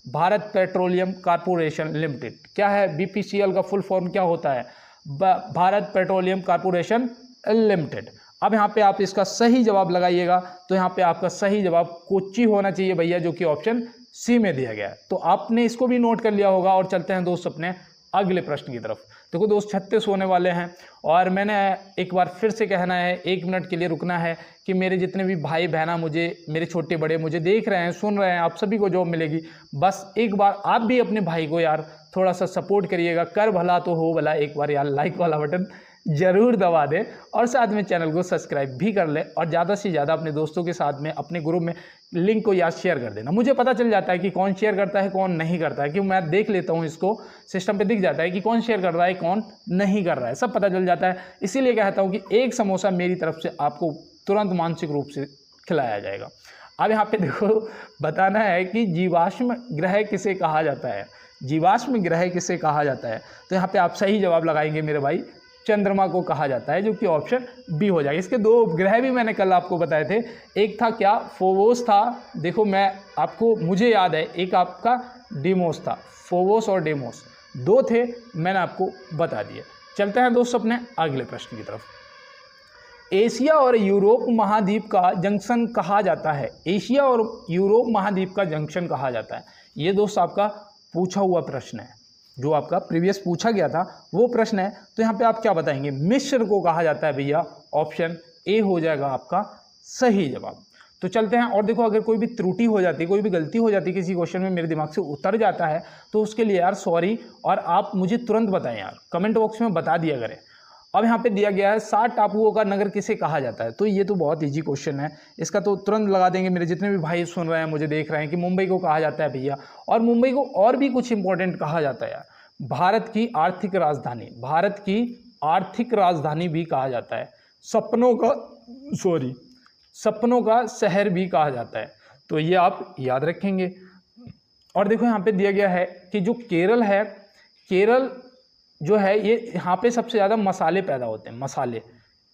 भारत पेट्रोलियम कॉर्पोरेशन लिमिटेड। क्या है BPCL का फुल फॉर्म क्या होता है? Bharat petroleum corporation limited. अब यहाँ पे आप इसका सही जवाब लगाइएगा। तो यहाँ पे आपका सही जवाब कोच्चि होना चाहिए भैया, जो कि ऑप्शन सी में दिया गया है। तो आपने इसको भी नोट कर लिया होगा। और चलते हैं दोस्त अपने अगले प्रश्न की तरफ। देखो दोस्त 36 होने वाले हैं और मैंने एक बार फिर से कहना है, 1 मिनट के लिए रुकना है कि मेरे जितने भी भाई बहना मुझे, मेरे छोटे बड़े मुझे देख रहे हैं, सुन रहे हैं, आप सभी को जॉब मिलेगी। बस एक बार आप भी अपने भाई को यार थोड़ा सा सपोर्ट करिएगा। कर भला तो हो भला, एक बार यार लाइक वाला बटन जरूर दबा दे और साथ में चैनल को सब्सक्राइब भी कर ले। और ज़्यादा से ज़्यादा अपने दोस्तों के साथ में अपने ग्रुप में लिंक को याद शेयर कर देना। मुझे पता चल जाता है कि कौन शेयर करता है कौन नहीं करता है, क्योंकि मैं देख लेता हूँ, इसको सिस्टम पे दिख जाता है कि कौन शेयर कर रहा है कौन नहीं कर रहा है, सब पता चल जाता है। इसीलिए कहता हूँ कि एक समोसा मेरी तरफ से आपको तुरंत मानसिक रूप से खिलाया जाएगा। अब यहाँ पे देखो बताना है कि जीवाश्म ग्रह किसे कहा जाता है? जीवाश्म ग्रह किसे कहा जाता है? तो यहाँ पे आप सही जवाब लगाएंगे मेरे भाई, चंद्रमा को कहा जाता है, जो कि ऑप्शन बी हो जाएगा। इसके 2 ग्रह भी मैंने कल आपको बताए थे। एक था क्या? फोबोस था। देखो मैं आपको, मुझे याद है, एक आपका डेमोस था। फोबोस और डेमोस 2 थे, मैंने आपको बता दिए। चलते हैं दोस्त अपने अगले प्रश्न की तरफ। एशिया और यूरोप महाद्वीप का जंक्शन कहा जाता है। एशिया और यूरोप महाद्वीप का जंक्शन कहा जाता है। ये दोस्त आपका पूछा हुआ प्रश्न है, जो आपका प्रीवियस पूछा गया था वो प्रश्न है। तो यहाँ पे आप क्या बताएंगे? मिस्र को कहा जाता है भैया, ऑप्शन ए हो जाएगा आपका सही जवाब। तो चलते हैं। और देखो अगर कोई भी त्रुटि हो जाती है, कोई भी गलती हो जाती है किसी क्वेश्चन में, मेरे दिमाग से उतर जाता है, तो उसके लिए यार सॉरी। और आप मुझे तुरंत बताएं यार, कमेंट बॉक्स में बता दिया करें। अब यहाँ पे दिया गया है 7 टापुओं का नगर किसे कहा जाता है? तो ये तो बहुत इजी क्वेश्चन है, इसका तो तुरंत लगा देंगे मेरे जितने भी भाई सुन रहे हैं, मुझे देख रहे हैं, कि मुंबई को कहा जाता है भैया। और मुंबई को और भी कुछ इंपॉर्टेंट कहा जाता है यार, भारत की आर्थिक राजधानी, भारत की आर्थिक राजधानी भी कहा जाता है। सपनों का शहर भी कहा जाता है। तो ये आप याद रखेंगे। और देखो यहाँ पे दिया गया है कि जो केरल है, केरल जो है ये यहाँ पे सबसे ज़्यादा मसाले पैदा होते हैं। मसाले,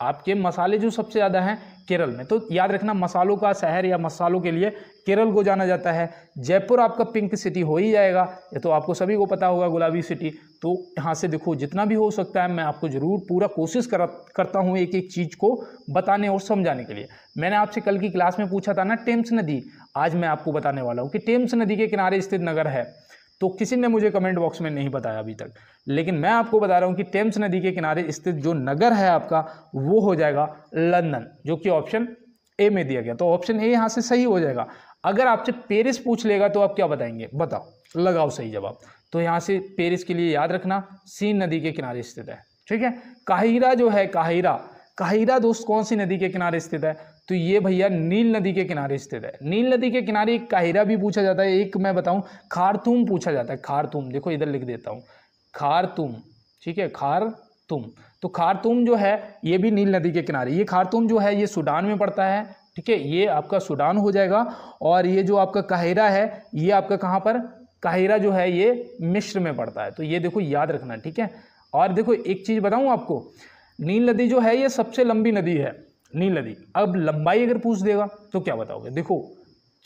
आपके मसाले जो सबसे ज़्यादा हैं केरल में। तो याद रखना, मसालों का शहर या मसालों के लिए केरल को जाना जाता है। जयपुर आपका पिंक सिटी हो ही जाएगा, ये तो आपको सभी को पता होगा, गुलाबी सिटी। तो यहाँ से देखो जितना भी हो सकता है मैं आपको ज़रूर पूरा कोशिश करता हूँ एक एक चीज़ को बताने और समझाने के लिए। मैंने आपसे कल की क्लास में पूछा था ना टेम्स नदी, आज मैं आपको बताने वाला हूँ कि टेम्स नदी के किनारे स्थित नगर है। तो किसी ने मुझे कमेंट बॉक्स में नहीं बताया अभी तक, लेकिन मैं आपको बता रहा हूं कि टेम्स नदी के किनारे स्थित जो नगर है आपका वो हो जाएगा लंदन, जो कि ऑप्शन ए में दिया गया। तो ऑप्शन ए यहां से सही हो जाएगा। अगर आपसे पेरिस पूछ लेगा तो आप क्या बताएंगे? बताओ, लगाओ सही जवाब। तो यहां से पेरिस के लिए याद रखना सीन नदी के किनारे स्थित है। ठीक है। काहिरा जो है, काहिरा दोस्त कौन सी नदी के किनारे स्थित है? तो ये भैया नील नदी के किनारे स्थित है। नील नदी के किनारे एक काहिरा भी पूछा जाता है, एक मैं बताऊं खारतूम पूछा जाता है। खारतूम, देखो इधर लिख देता हूं, खारतूम। ठीक है, खारतूम। तो खारतूम जो है ये भी नील नदी के किनारे, ये खारतूम जो है ये सूडान में पड़ता है। ठीक है, ये आपका सूडान हो जाएगा। और ये जो आपका काहिरा है ये आपका कहाँ पर? काहिरा जो है ये मिस्र में पड़ता है। तो ये देखो याद रखना। ठीक है। और देखो एक चीज़ बताऊँ आपको, नील नदी जो है ये सबसे लंबी नदी है, नील नदी। अब लंबाई अगर पूछ देगा तो क्या बताओगे? देखो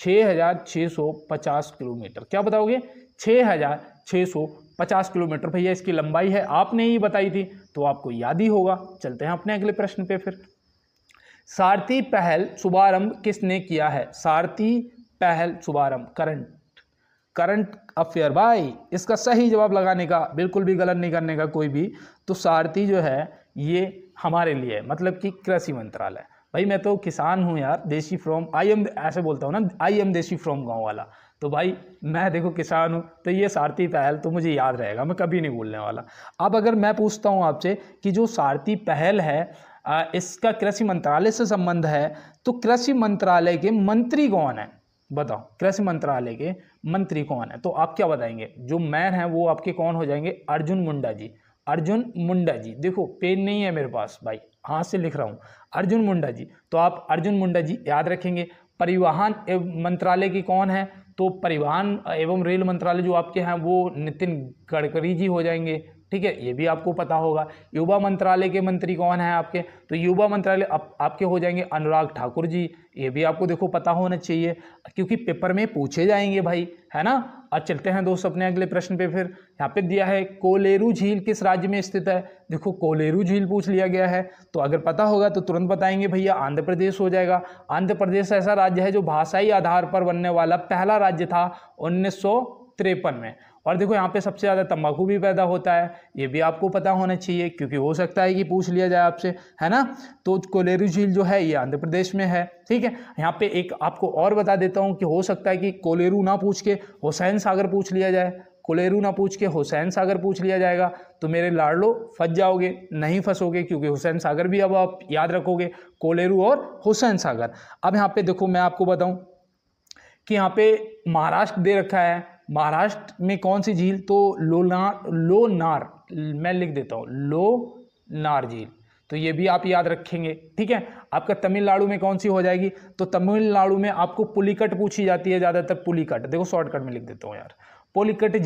6650 किलोमीटर। क्या बताओगे? 6650 किलोमीटर भैया इसकी लंबाई है। आपने ही बताई थी, तो आपको याद ही होगा। चलते हैं अपने अगले प्रश्न पे फिर। सारथी पहल शुभारंभ किसने किया है? सारथी पहल शुभारंभ, करंट अफेयर भाई, इसका सही जवाब लगाने का, बिल्कुल भी गलत नहीं करने का कोई भी। तो सारथी जो है ये हमारे लिए मतलब कि कृषि मंत्रालय। भाई मैं तो किसान हूँ यार, देसी फ्रॉम आई एम, ऐसे बोलता हूँ ना, आई एम देसी फ्रॉम गाँव वाला। तो भाई मैं देखो किसान हूँ, तो ये सारथी पहल तो मुझे याद रहेगा, मैं कभी नहीं भूलने वाला। अब अगर मैं पूछता हूँ आपसे कि जो सारथी पहल है इसका कृषि मंत्रालय से संबंध है, तो कृषि मंत्रालय के मंत्री कौन है? बताओ, कृषि मंत्रालय के मंत्री कौन है? तो आप क्या बताएंगे? जो मैन है वो आपके कौन हो जाएंगे? अर्जुन मुंडा जी। अर्जुन मुंडा जी, देखो पेन नहीं है मेरे पास भाई, हाथ से लिख रहा हूँ, अर्जुन मुंडा जी। तो आप अर्जुन मुंडा जी याद रखेंगे। परिवहन एवं मंत्रालय की कौन है? तो परिवहन एवं रेल मंत्रालय जो आपके हैं वो नितिन गडकरी जी हो जाएंगे। ठीक है, ये भी आपको पता होगा। युवा मंत्रालय के मंत्री कौन है आपके? तो युवा मंत्रालय आपके हो जाएंगे अनुराग ठाकुर जी। ये भी आपको देखो पता होना चाहिए, क्योंकि पेपर में पूछे जाएंगे भाई, है ना। अब चलते हैं दोस्त अपने अगले प्रश्न पे फिर। यहाँ पे दिया है कोलेरू झील किस राज्य में स्थित है? देखो कोलेरू झील पूछ लिया गया है, तो अगर पता होगा तो तुरंत बताएंगे भैया, आंध्र प्रदेश हो जाएगा। आंध्र प्रदेश ऐसा राज्य है जो भाषाई आधार पर बनने वाला पहला राज्य था 1953 में। और देखो यहाँ पे सबसे ज़्यादा तंबाकू भी पैदा होता है, ये भी आपको पता होना चाहिए, क्योंकि हो सकता है कि पूछ लिया जाए आपसे, है ना। तो कोलेरू झील जो है ये आंध्र प्रदेश में है। ठीक है, यहाँ पे एक आपको और बता देता हूँ कि हो सकता है कि कोलेरू ना पूछ के हुसैन सागर पूछ लिया जाए। कोलेरू ना पूछ के हुसैन सागर पूछ लिया जाएगा तो मेरे लाडलो फंस जाओगे, नहीं फंसोगे, क्योंकि हुसैन सागर भी अब आप याद रखोगे, कोलेरू और हुसैन सागर। अब यहाँ पे देखो मैं आपको बताऊँ कि यहाँ पे महाराष्ट्र दे रखा है, महाराष्ट्र में कौन सी झील? तो लोनार, मैं लिख देता हूँ लोनार झील, तो ये भी आप याद रखेंगे। ठीक है, आपका तमिलनाडु में कौन सी हो जाएगी? तो तमिलनाडु में आपको पुलिकट पूछी जाती है ज़्यादातर, पुलिकट, देखो शॉर्टकट में लिख देता हूँ यार, पुलिकट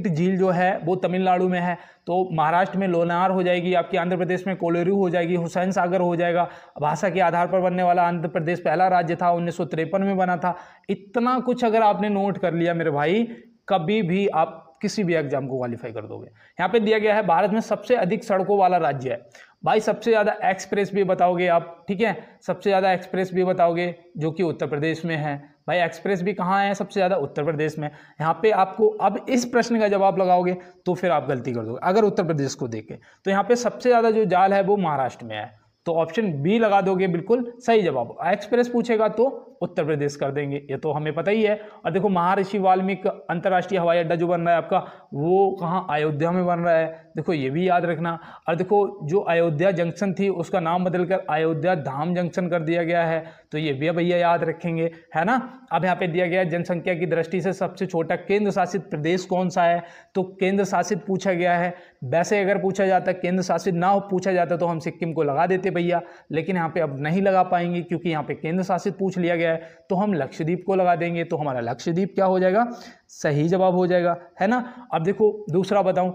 झील जो है वो तमिलनाडु में है। तो महाराष्ट्र में लोनार हो जाएगी आपकी, आंध्र प्रदेश में कोलेरू हो जाएगी, हुसैन सागर हो जाएगा। भाषा के आधार पर बनने वाला आंध्र प्रदेश पहला राज्य था, 1953 में बना था। इतना कुछ अगर आपने नोट कर लिया मेरे भाई, कभी भी आप किसी भी एग्जाम को क्वालिफाई कर दोगे। यहाँ पे दिया गया है भारत में सबसे अधिक सड़कों वाला राज्य है। भाई सबसे ज़्यादा एक्सप्रेस भी बताओगे आप, ठीक है, सबसे ज़्यादा एक्सप्रेस भी बताओगे जो कि उत्तर प्रदेश में है। भाई एक्सप्रेस भी कहाँ है सबसे ज़्यादा? उत्तर प्रदेश में। यहाँ पे आपको अब इस प्रश्न का जवाब लगाओगे तो फिर आप गलती कर दोगे अगर उत्तर प्रदेश को देखें। तो यहाँ पे सबसे ज़्यादा जो जाल है वो महाराष्ट्र में है, तो ऑप्शन बी लगा दोगे बिल्कुल सही जवाब। एक्सप्रेस पूछेगा तो उत्तर प्रदेश कर देंगे, ये तो हमें पता ही है। और देखो महर्षि वाल्मीकि अंतर्राष्ट्रीय हवाई अड्डा जो बन रहा है आपका, वो कहाँ? अयोध्या में बन रहा है, देखो ये भी याद रखना। और देखो जो अयोध्या जंक्शन थी उसका नाम बदलकर अयोध्या धाम जंक्शन कर दिया गया है, तो ये भी भैया याद रखेंगे, है ना। अब यहाँ पे दिया गया है जनसंख्या की दृष्टि से सबसे छोटा केंद्र शासित प्रदेश कौन सा है? तो केंद्र शासित पूछा गया है। वैसे अगर पूछा जाता, केंद्र शासित ना पूछा जाता तो हम सिक्किम को लगा देते भैया, लेकिन यहाँ पे अब नहीं लगा पाएंगे क्योंकि यहाँ पे केंद्र शासित पूछ लिया गया है, तो हम लक्षद्वीप को लगा देंगे। तो हमारा लक्षद्वीप क्या हो जाएगा? सही जवाब हो जाएगा, है ना। अब देखो दूसरा बताऊं,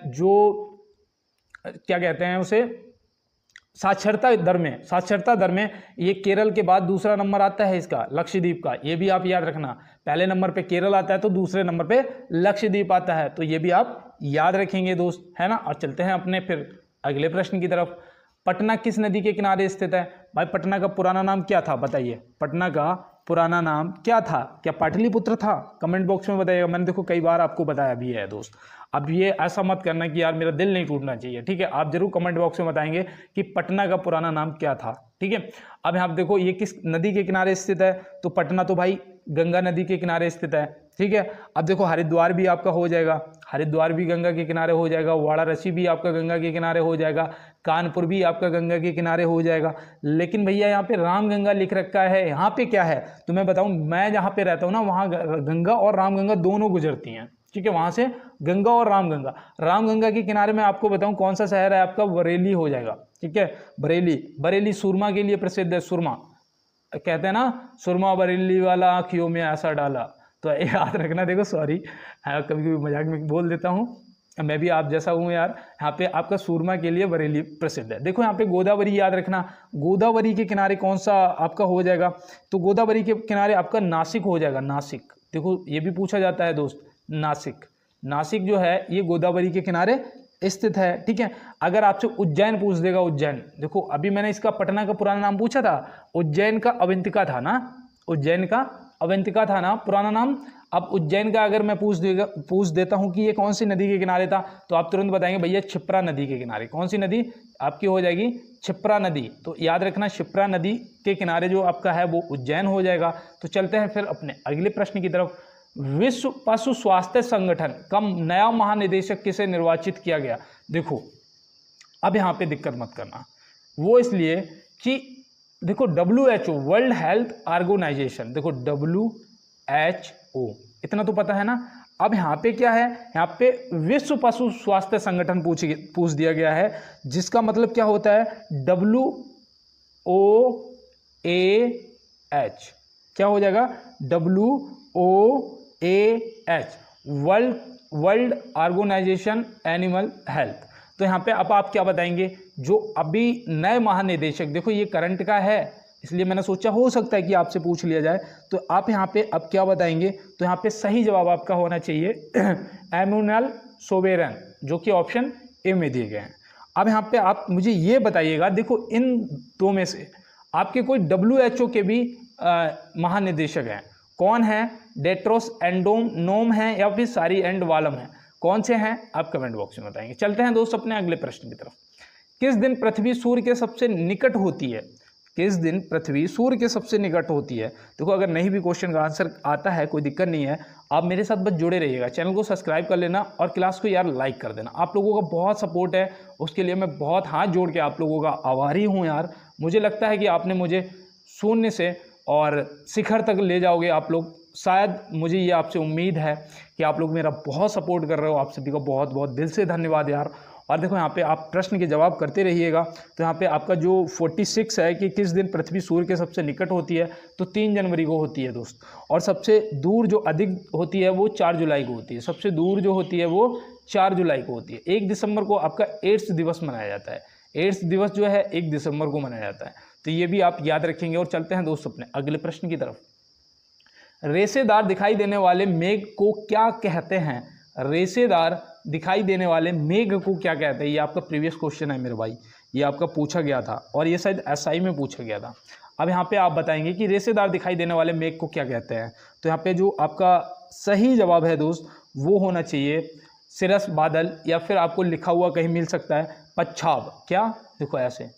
जो क्या कहते हैं उसे, साक्षरता दर में ये केरल के बाद दूसरा नंबर आता है इसका, लक्षद्वीप का, ये भी आप याद रखना। पहले नंबर पे केरल आता है तो दूसरे नंबर पे लक्षद्वीप आता है, तो ये भी आप याद रखेंगे दोस्त, है ना। और चलते हैं अपने फिर अगले प्रश्न की तरफ। पटना किस नदी के किनारे स्थित है? भाई पटना का पुराना नाम क्या था बताइए? पटना का पुराना नाम क्या था? क्या पाटलिपुत्र था? कमेंट बॉक्स में बताइएगा। मैंने देखो कई बार आपको बताया भी है दोस्त। अब ये ऐसा मत करना कि यार मेरा दिल नहीं टूटना चाहिए, ठीक है। आप जरूर कमेंट बॉक्स में बताएंगे कि पटना का पुराना नाम क्या था, ठीक है। अब यहाँ देखो ये किस नदी के किनारे स्थित है? तो पटना तो भाई गंगा नदी के किनारे स्थित है, ठीक है। अब देखो हरिद्वार भी आपका हो जाएगा, हरिद्वार भी गंगा के किनारे हो जाएगा, वाराणसी भी आपका गंगा के किनारे हो जाएगा, कानपुर भी आपका गंगा के किनारे हो जाएगा। लेकिन भैया यहाँ पे रामगंगा लिख रखा है, यहाँ पे क्या है तो मैं बताऊँ, मैं जहाँ पे रहता हूँ ना वहाँ गंगा और रामगंगा दोनों गुजरती हैं, ठीक है। वहाँ से गंगा और रामगंगा के किनारे में आपको बताऊँ कौन सा शहर है आपका? बरेली हो जाएगा, ठीक है। बरेली सुरमा के लिए प्रसिद्ध है। सुरमा कहते हैं ना, सुरमा बरेली वाला आँखियों में ऐसा डाला, तो याद रखना। देखो सॉरी, कभी कभी मजाक में बोल देता हूँ, मैं भी आप जैसा हूँ यार। यहाँ पे आपका सुरमा के लिए बरेली प्रसिद्ध है। देखो यहाँ पे गोदावरी याद रखना, गोदावरी के किनारे कौन सा आपका हो जाएगा? तो गोदावरी के किनारे आपका नासिक हो जाएगा, नासिक। देखो ये भी पूछा जाता है दोस्त, नासिक जो है ये गोदावरी के किनारे स्थित है। ठीक है, अगर आपसे उज्जैन पूछ देगा, उज्जैन, देखो अभी मैंने इसका पटना का पुराना नाम पूछा था, उज्जैन का अवंतिका था ना, उज्जैन का अवंतिका था ना पुराना नाम। अब उज्जैन का अगर मैं पूछ देता हूं कि ये कौन सी नदी के किनारे था, तो आप तुरंत बताएंगे भैया क्षिप्रा नदी के किनारे। कौन सी नदी आपकी हो जाएगी? क्षिप्रा नदी। तो याद रखना क्षिप्रा नदी के किनारे जो आपका है वो उज्जैन हो जाएगा। तो चलते हैं फिर अपने अगले प्रश्न की तरफ। विश्व पशु स्वास्थ्य संगठन का नया महानिदेशक किसे निर्वाचित किया गया? देखो अब यहाँ पे दिक्कत मत करना, वो इसलिए कि देखो WHO वर्ल्ड हेल्थ ऑर्गेनाइजेशन, देखो WHO इतना तो पता है ना। अब यहाँ पे क्या है, यहाँ पे विश्व पशु स्वास्थ्य संगठन पूछ दिया गया है, जिसका मतलब क्या होता है? WOAH, क्या हो जाएगा? WOAH world organisation animal health. तो यहाँ पे अब आप क्या बताएंगे? जो अभी नए महानिदेशक, देखो ये करंट का है इसलिए मैंने सोचा हो सकता है कि आपसे पूछ लिया जाए, तो आप यहाँ पे अब क्या बताएंगे? तो यहाँ पे सही जवाब आपका होना चाहिए एमुअल सोबेरन, जो कि ऑप्शन ए में दिए गए हैं। अब यहाँ पे आप मुझे ये बताइएगा, देखो इन दो में से आपके कोई WHO के भी महानिदेशक हैं, कौन है? डेट्रोस एंडोनोम है या फिर सारी एंड वालम है? कौन से हैं आप कमेंट बॉक्स में बताएंगे। चलते हैं दोस्त अपने अगले प्रश्न की तरफ। किस दिन पृथ्वी सूर्य के सबसे निकट होती है? किस दिन पृथ्वी सूर्य के सबसे निकट होती है? देखो अगर नहीं भी क्वेश्चन का आंसर आता है कोई दिक्कत नहीं है, आप मेरे साथ बस जुड़े रहिएगा, चैनल को सब्सक्राइब कर लेना और क्लास को यार लाइक कर देना। आप लोगों का बहुत सपोर्ट है, उसके लिए मैं बहुत हाथ जोड़ के आप लोगों का आभारी हूँ यार। मुझे लगता है कि आपने मुझे शून्य से और शिखर तक ले जाओगे आप लोग, शायद मुझे ये आपसे उम्मीद है कि आप लोग मेरा बहुत सपोर्ट कर रहे हो। आप सभी का बहुत बहुत दिल से धन्यवाद यार। और देखो यहाँ पे आप प्रश्न के जवाब करते रहिएगा। तो यहाँ पे आपका जो 46 है कि किस दिन पृथ्वी सूर्य के सबसे निकट होती है, तो 3 जनवरी को होती है दोस्त। और सबसे दूर जो अधिक होती है वो 4 जुलाई को होती है। सबसे दूर जो होती है वो 4 जुलाई को होती है। 1 दिसंबर को आपका एड्स दिवस मनाया जाता है। एड्स दिवस जो है 1 दिसंबर को मनाया जाता है, तो ये भी आप याद रखेंगे। और चलते हैं दोस्त अपने अगले प्रश्न की तरफ। रेशेदार दिखाई देने वाले मेघ को क्या कहते हैं? रेशेदार दिखाई देने वाले मेघ को क्या कहते हैं? ये आपका प्रीवियस क्वेश्चन है मेरे भाई, ये आपका पूछा गया था और ये शायद SI में पूछा गया था। अब यहाँ पे आप बताएंगे कि रेशेदार दिखाई देने वाले मेघ को क्या कहते हैं। तो यहाँ पे जो आपका सही जवाब है दोस्त वो होना चाहिए सिरस बादल, या फिर आपको लिखा हुआ कहीं मिल सकता है पच्छाव। क्या देखो ऐसे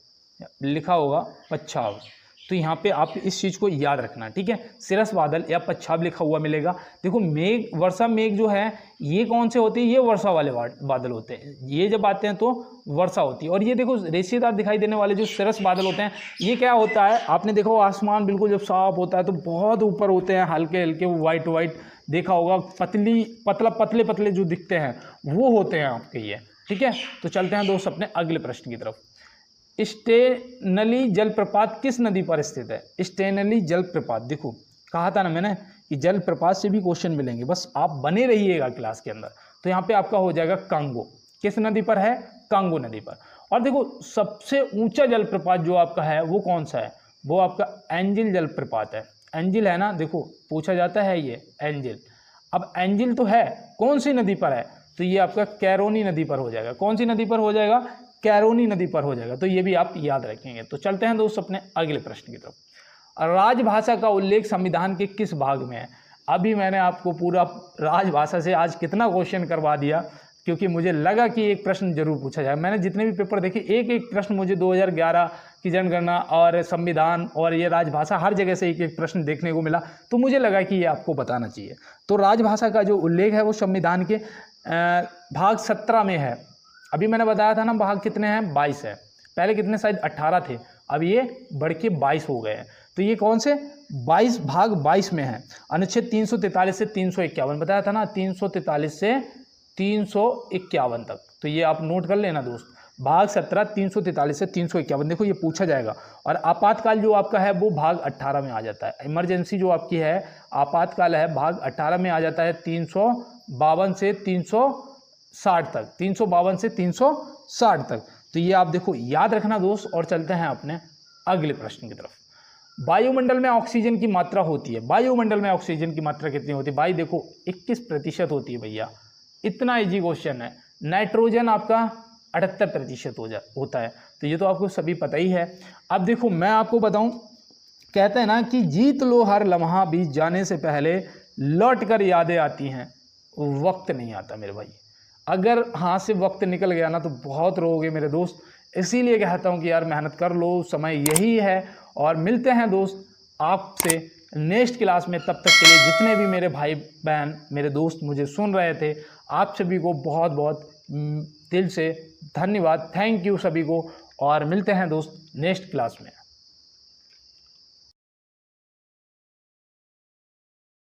लिखा होगा पच्छाव, तो यहाँ पे आप इस चीज़ को याद रखना, ठीक है। सिरस बादल या पच्छाव लिखा हुआ मिलेगा। देखो मेघ, वर्षा मेघ जो है ये कौन से होते हैं? ये वर्षा वाले बादल होते हैं, ये जब आते हैं तो वर्षा होती है। और ये देखो रेशेदार दिखाई देने वाले जो सिरस बादल होते हैं, ये क्या होता है? आपने देखो आसमान बिल्कुल जब साफ होता है तो बहुत ऊपर होते हैं, हल्के हल्के वाइट वाइट देखा होगा, पतले पतले जो दिखते हैं वो होते हैं आपके ये, ठीक है। तो चलते हैं दोस्त अपने अगले प्रश्न की तरफ। स्टेनली जलप्रपात किस नदी पर स्थित है? स्टेनली जलप्रपात, देखो कहा था ना मैंने कि जलप्रपात से भी क्वेश्चन मिलेंगे, बस आप बने रहिएगा क्लास के अंदर। तो यहाँ पे आपका हो जाएगा कांगो। किस नदी पर है? कांगो नदी पर। और देखो सबसे ऊंचा जलप्रपात जो आपका है वो कौन सा है? वो आपका एंजिल जलप्रपात है। एंजिल है ना, देखो पूछा जाता है ये एंजिल। अब एंजिल तो है, कौन सी नदी पर है? तो ये आपका कैरोनी नदी पर हो जाएगा। कौन सी नदी पर हो जाएगा? कैरोनी नदी पर हो जाएगा। तो ये भी आप याद रखेंगे। तो चलते हैं दोस्त अपने अगले प्रश्न की तरफ। राजभाषा का उल्लेख संविधान के किस भाग में है? अभी मैंने आपको पूरा राजभाषा से आज कितना क्वेश्चन करवा दिया, क्योंकि मुझे लगा कि एक प्रश्न जरूर पूछा जाए। मैंने जितने भी पेपर देखे एक एक प्रश्न मुझे 2011 की जनगणना और संविधान और ये राजभाषा हर जगह से एक एक प्रश्न देखने को मिला, तो मुझे लगा कि ये आपको बताना चाहिए। तो राजभाषा का जो उल्लेख है वो संविधान के भाग 17 में है। अभी मैंने बताया था ना भाग कितने हैं? 22 है। पहले कितने? शायद 18 थे, अब ये बढ़ के 22 हो गए हैं। तो ये कौन से? 22 भाग 22 में है। अनुच्छेद 343 से 351 बताया था ना, 343 से 351 तक। तो ये आप नोट कर लेना दोस्त। भाग 17 343 से 351, देखो ये पूछा जाएगा। और आपातकाल जो आपका है वो भाग 18 में आ जाता है। इमरजेंसी जो आपकी है आपातकाल है भाग 18 में आ जाता है, 352 से 360 तक, 352 से 360 तक। तो ये आप देखो याद रखना दोस्त। और चलते हैं अपने अगले प्रश्न की तरफ। वायुमंडल में ऑक्सीजन की मात्रा होती है, वायुमंडल में ऑक्सीजन की मात्रा कितनी होती है? भाई देखो 21% होती है भैया। इतना इजी क्वेश्चन है, नाइट्रोजन आपका 78% होता है। तो ये तो आपको सभी पता ही है। अब देखो मैं आपको बताऊं, कहते हैं ना कि जीत लो हर लम्हा, बीत जाने से पहले लौट कर यादें आती हैं, वक्त नहीं आता मेरे भाई। अगर हाथ से वक्त निकल गया ना तो बहुत रोओगे मेरे दोस्त। इसीलिए कहता हूँ कि यार मेहनत कर लो, समय यही है। और मिलते हैं दोस्त आपसे नेक्स्ट क्लास में। तब तक के लिए जितने भी मेरे भाई बहन मेरे दोस्त मुझे सुन रहे थे, आप सभी को बहुत बहुत दिल से धन्यवाद, थैंक यू सभी को। और मिलते हैं दोस्त नेक्स्ट क्लास में।